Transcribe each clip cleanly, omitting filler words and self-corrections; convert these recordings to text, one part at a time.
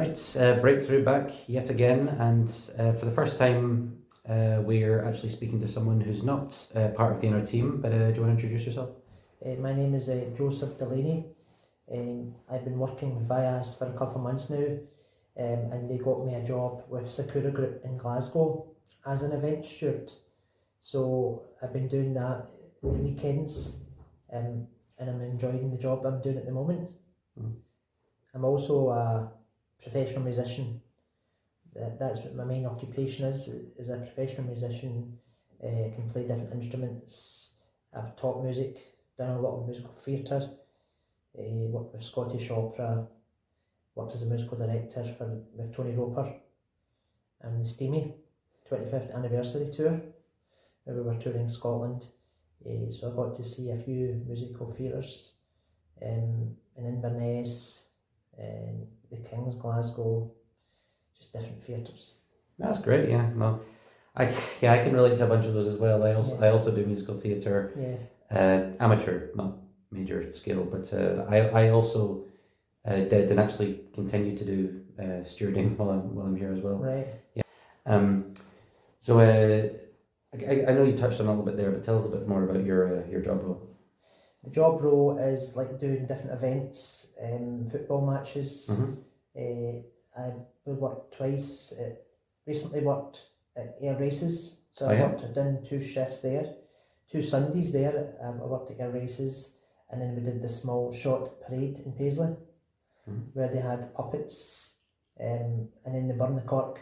Right, breakthrough back yet again, and for the first time, we're actually speaking to someone who's not part of the inner team. But do you want to introduce yourself? My name is Joseph Delaney. I've been working with VIAS for a couple of months now, and they got me a job with Sakura Group in Glasgow as an event steward. So I've been doing that on the weekends, and I'm enjoying the job I'm doing at the moment. I'm also a professional musician. That's what my main occupation is a professional musician. Can play different instruments. I've taught music, done a lot of musical theatre, worked with Scottish Opera, worked as a musical director with Tony Roper and the Steamy 25th anniversary tour, where we were touring Scotland. So I got to see a few musical theatres in Inverness, the King's, Glasgow, just different theatres. That's great. Yeah, no, I can relate to a bunch of those as well. I also do musical theatre. Yeah. Amateur, not major scale, but I also did and actually continue to do stewarding while I'm here as well. Right. Yeah. So I know you touched on it a little bit there, but tell us a bit more about your job role. The job role is like doing different events, football matches. I worked twice. Recently worked at air races, so I've done 2 shifts there, 2 Sundays there. I worked at air races, and then we did the small short parade in Paisley, where they had puppets, and then they burned the cork.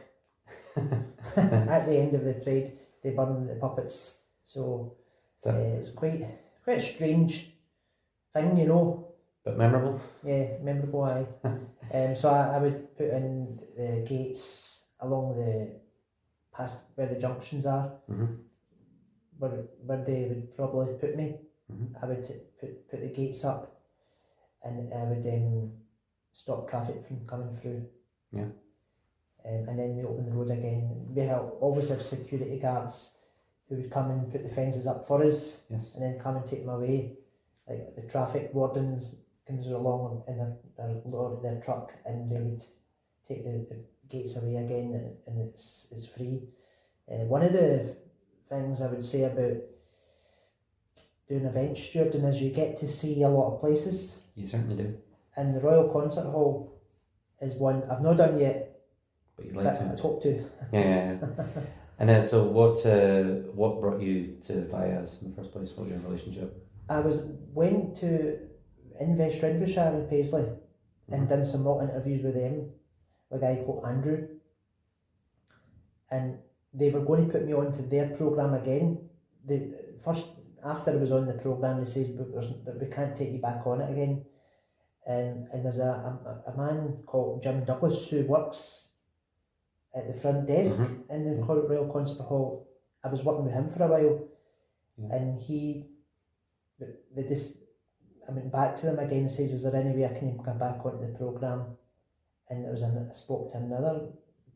At the end of the parade, they burned the puppets. So it's quite a strange thing, you know. But memorable? Yeah, memorable, aye. So I would put in the gates along the past where the junctions are, where they would probably put me. I would put the gates up, and I would stop traffic from coming through. Yeah. And then we open the road again. We always have security guards who would come and put the fences up for us, yes, and then come and take them away. Like the traffic wardens comes along in their truck, and they would take the gates away again, and it's free. One of the things I would say about doing event stewarding is you get to see a lot of places. You certainly do. And the Royal Concert Hall is one I've not done yet, but you'd like to. I'd hope to. Yeah. And so what brought you to VIAS in the first place? What was your relationship? I went to West Renfrewshire in Paisley and done some mock interviews with them, with a guy called Andrew. And they were going to put me onto their programme again. After I was on the programme, they said that we can't take you back on it again. And there's a man called Jim Douglas who works at the front desk in the Royal Concert Hall. I was working with him for a while, and I went back to them again and says, is there any way I can come back onto the programme? And I spoke to another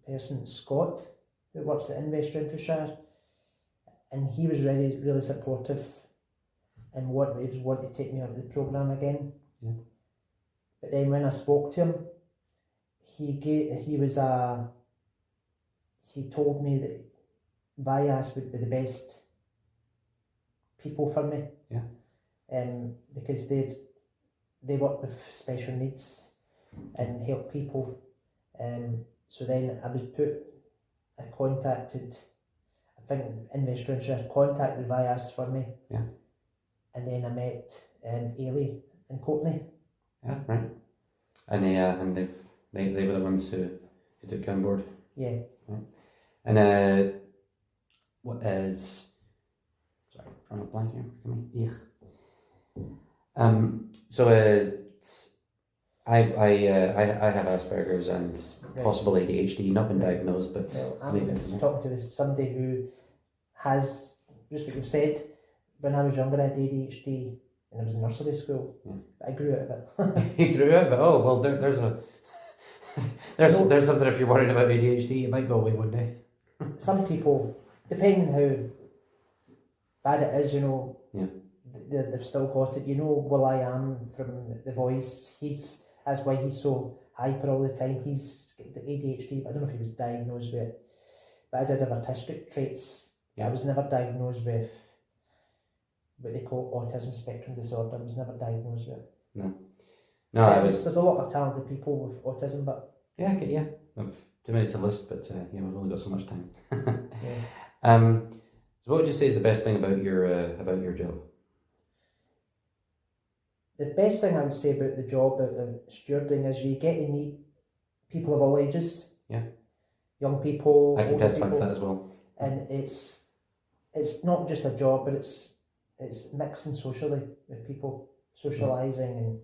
person, Scott, who works at West Renfrewshire, and he was really supportive and wanted to take me onto the programme again. Yeah. But then when I spoke to him, he told me that VIAS would be the best people for me. Yeah. Because they work with special needs and help people. So then I think West Renfrewshire contacted VIAS for me. Yeah. And then I met Ailey and Courtney. Yeah, right. And they were the ones who took you on board. Yeah. Right. And what is, sorry, I'm a blank here. Yeah. So I have Asperger's and possible ADHD, not been diagnosed, but I'm talking to somebody who has, just what you've said. When I was younger, I had ADHD, and I was in nursery school. Yeah. But I grew out of it. You grew out of it? Oh well, there's something. If you're worried about ADHD, it might go away one day. Some people, depending how bad it is, you know. Yeah. They've still got it. You know, Will I Am from The Voice. That's why he's so hyper all the time. He's got the ADHD, but I don't know if he was diagnosed with it. But I did have artistic traits. Yeah. I was never diagnosed with what they call autism spectrum disorder. I was never diagnosed with it. No, There's a lot of talented people with autism, but yeah, okay, yeah. I've too many to list, but yeah, we've only got so much time. yeah. So what would you say is the best thing about your job? The best thing I would say about the job of stewarding is you get to meet people of all ages. Yeah. Young people, I can older testify to people, that as well. and it's not just a job, but it's mixing socially with people, socialising,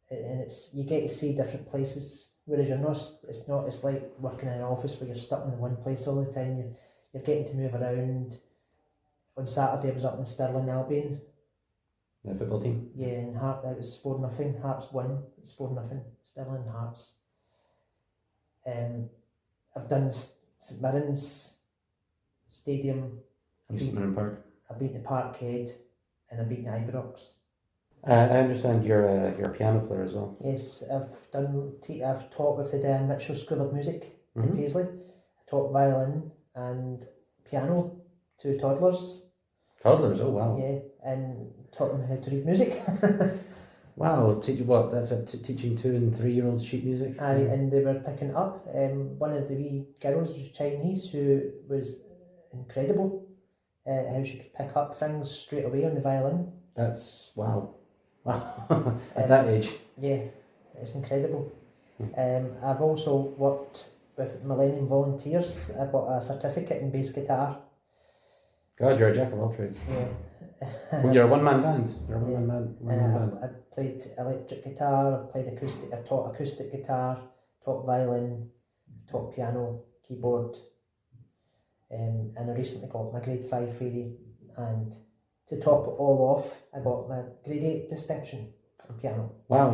and it's you get to see different places. Whereas it's like working in an office where you're stuck in one place all the time. You're getting to move around. On Saturday I was up in Stirling, Albion. The football team? Yeah, and it was 4-0. Hearts won. It was 4-0. Stirling Hearts. I've done St Mirren's Stadium. St Mirren Park. I've been to Parkhead, and I've been to Ibrox. I understand you're a piano player as well. Yes, I've taught with the Dan Mitchell School of Music in Paisley. I taught violin and piano to toddlers. Toddlers, oh wow. Yeah, and taught them how to read music. Wow, teach what? That's teaching 2 and 3 year olds sheet music. And they were picking it up. One of the wee girls was Chinese, who was incredible. How she could pick up things straight away on the violin. That's wow. At that age. Yeah, it's incredible. I've also worked with Millennium Volunteers. I got a certificate in bass guitar. God, you're a jack of all trades. Yeah. Well, you're a one-man band. You're a one-man band. I played electric guitar, I played acoustic, I taught acoustic guitar, taught violin, taught piano, keyboard, and I recently got my grade 5 theory, and to top it all off, I got my grade 8 distinction for piano. Wow,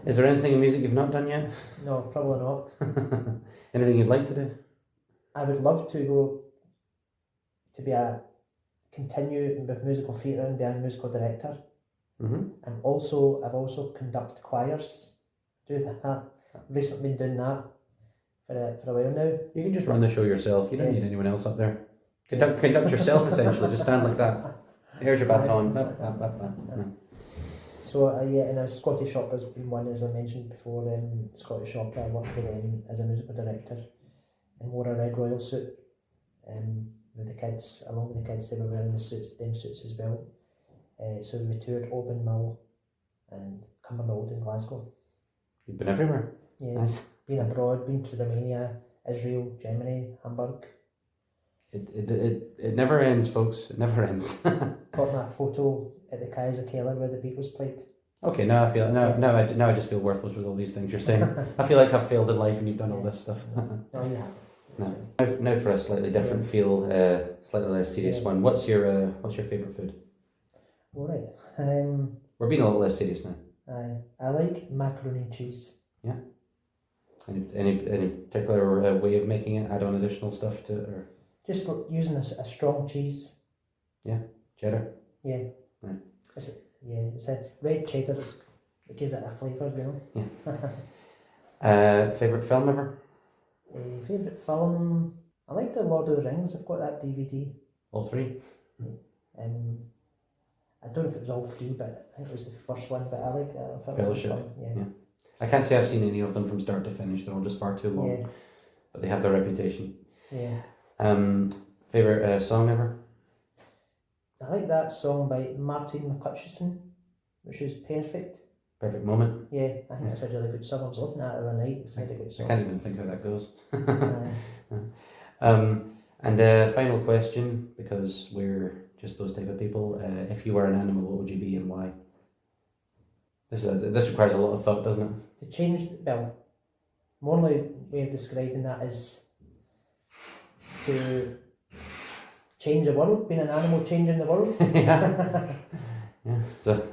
is there anything in music you've not done yet? No, probably not. Anything you'd like to do? I would love to go to continue with musical theatre and be a musical director. And I've also conducted choirs. Do that. Recently been doing that for a while now. You can just run the show yourself. You don't need anyone else up there. Conduct yourself essentially. Just stand like that. Here's your baton. So and a Scottish Opera's been one, as I mentioned before. Scottish Opera, I worked with them as a musical director and wore a red royal suit. With the kids, along with the kids, they were wearing them suits as well. So we toured Oban Mill and Cumbernauld in Glasgow. You've been everywhere. Yeah, nice. Been abroad, been to Romania, Israel, Germany, Hamburg. It never ends, folks. It never ends. Got that photo at the Kaiser Keller where the Beatles played. Okay, now I just feel worthless with all these things you're saying. I feel like I've failed in life and you've done all this stuff. No, you haven't. No. Now for a slightly different feel, slightly less serious one. What's your favourite food? All right. We're being a little less serious now. I like macaroni and cheese. Yeah. Any particular way of making it? Add on additional stuff to it, or just using a strong cheese. Yeah, cheddar. Yeah. Right. It's a red cheddar. It gives it a flavour, you know. Yeah. Favourite film ever? Favourite film? I like The Lord of the Rings. I've got that DVD. All 3? I don't know if it was all 3, but I think it was the first one. But I like that. Fellowship. Yeah. I can't say I've seen any of them from start to finish. They're all just far too long. Yeah. But they have their reputation. Yeah. Favourite song ever? I like that song by Martin McCutcheon, which is Perfect. Perfect Moment. Yeah, I think that's a really good song. I was listening to that the other night. It's a really good song. I can't even think how that goes. And final question, because we're just those type of people. If you were an animal, what would you be and why? This requires a lot of thought, doesn't it? To change, more like way of describing that is to change the world. Being an animal, changing the world. Yeah. So.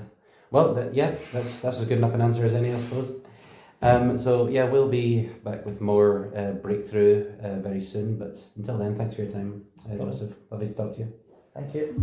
Well, that's as good enough an answer as any, I suppose. We'll be back with more breakthrough very soon. But until then, thanks for your time, Joseph. Lovely to talk to you. Thank you.